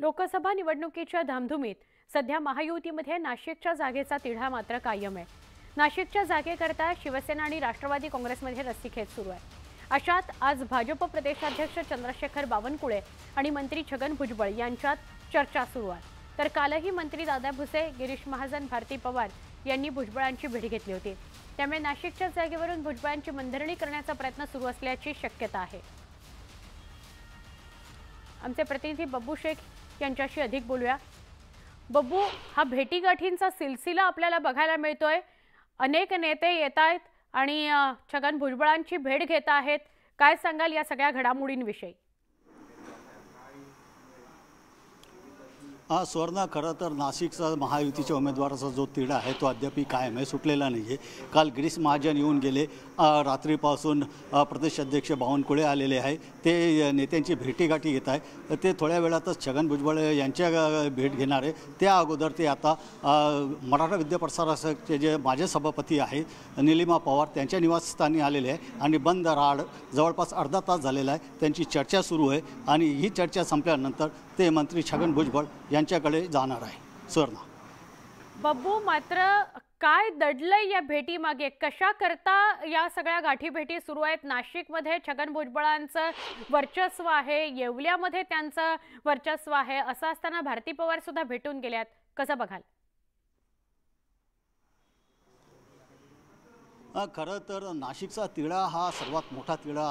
लोकसभा निवडणुकीच्या धामधुमीत सध्या महायुतीमध्ये नाशिकच्या जागेचा तिढा मात्र कायम आहे। नाशिकच्या जागेकरता शिवसेना आणि राष्ट्रवादी काँग्रेसमध्ये रस्सीखेच सुरू आहे। अशात आज भाजप प्रदेशाध्यक्ष चंद्रशेखर बावनकुळे आणि मंत्री छगन भुजबळ यांच्यात चर्चा सुरू आहे। तर कालही मंत्री दादा भुसे, गिरीश महाजन, भारती पवार यांनी भुजबळांची भेट घेतली होती। त्यामुळे नाशिकच्या जागेवरून भुजबळांची मनधरणी करण्याचा प्रयत्न सुरू असल्याची शक्यता आहे। आमचे प्रतिनिधी बब्बू शेख यांच्याशी अधिक बोलूया। बब्बू, हा भेटीगाठींचा सिलसिला आपल्याला बघायला मिळतोय। अनेक नेते येत आहेत आणि छगन भुजबळांची भेट घेत आहेत। काय सांगाल या सगळ्या घडामोडींविषयी? सुवर्ण, खरं तर नाशिकचा महायुतीच्या उमेदवाराचा जो तिढा आहे तो अद्याप कायम आहे, सुटलेला नाही आहे। काल गिरीश महाजन येऊन गेले, रात्रीपासून प्रदेशाध्यक्ष बावनकुळे आलेले आहे। ते नेत्यांची भेटीगाठी घेत आहे। ते थोड्या वेळातच छगन भुजबळ यांच्या भेट घेणार आहे। त्या अगोदर ते आता मराठा विद्याप्रसाराचे जे माजी सभापती आहे निलिमा पवार त्यांच्या निवासस्थानी आलेले आहे आणि बंद राड जवळपास अर्धा तास झालेला आहे। त्यांची चर्चा सुरू आहे आणि ही चर्चा संपल्यानंतर ते मंत्री छगन भुजबळ यांच्याकडे जाणार आहे। सुवर्ण, बब्बू, मात्र काय दडलंय या भेटीमागे? कशा करता या सगळ्या गाठीभेटी सुरू आहेत? नाशिकमध्ये छगन भुजबळांचं वर्चस्व आहे, येवल्यामध्ये त्यांचं वर्चस्व आहे, असं असताना भारती पवार सुद्धा भेटून गेल्यात, कसं बघाल? खरं तर नाशिकचा तिढा हा सर्वात मोठा तिढा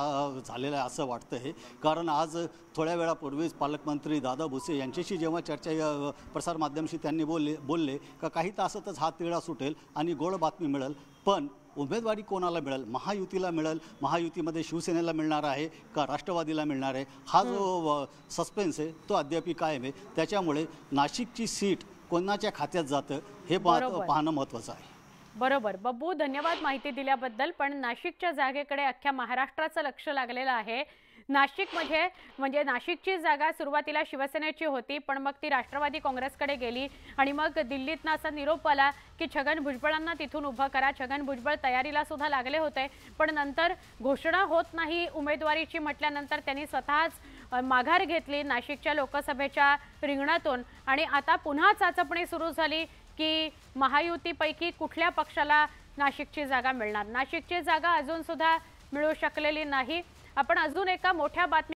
झालेला आहे असं वाटतं आहे। कारण आज थोड्या वेळापूर्वीच पालकमंत्री दादा भुसे यांच्याशी जेव्हा चर्चा प्रसारमाध्यमांशी त्यांनी बोलले का काही तासातच हा तिढा सुटेल आणि गोड बातमी मिळेल। पण उमेदवारी कोणाला मिळेल? महायुतीला मिळेल, महायुतीमध्ये शिवसेनेला मिळणार आहे का राष्ट्रवादीला मिळणार आहे? हा जो सस्पेन्स आहे तो अद्याप कायम आहे। त्याच्यामुळे नाशिकची सीट कोणाच्या खात्यात जातं हे पाहणं महत्त्वाचं आहे। बरोबर बब्बू, धन्यवाद माहिती दिल्याबद्दल। पण नाशिकच्या जागेकडे अख्ख्या महाराष्ट्राचं लक्ष लागलेलं आहे। नाशिकमध्ये म्हणजे नाशिकची जागा सुरुवातीला शिवसेनेची होती, पण मग ती राष्ट्रवादी काँग्रेसकडे गेली आणि मग दिल्लीतनं असा निरोप आला की छगन भुजबळांना तिथून उभं करा। छगन भुजबळ तयारीला सुद्धा लागले होते, पण नंतर घोषणा होत नाही उमेदवारीची म्हटल्यानंतर त्यांनी स्वतःच माघार घेतली नाशिकच्या लोकसभेच्या रिंगणातून आणि आता पुन्हा चाचपणी सुरू झाली की महायुतीपैकी कुठल्या पक्षाला नाशिकची जागा मिळणार। नाशिकची जागा अजून सुद्धा मिळू शकलेली नाही। आपण अजून एका मोठ्या बातमी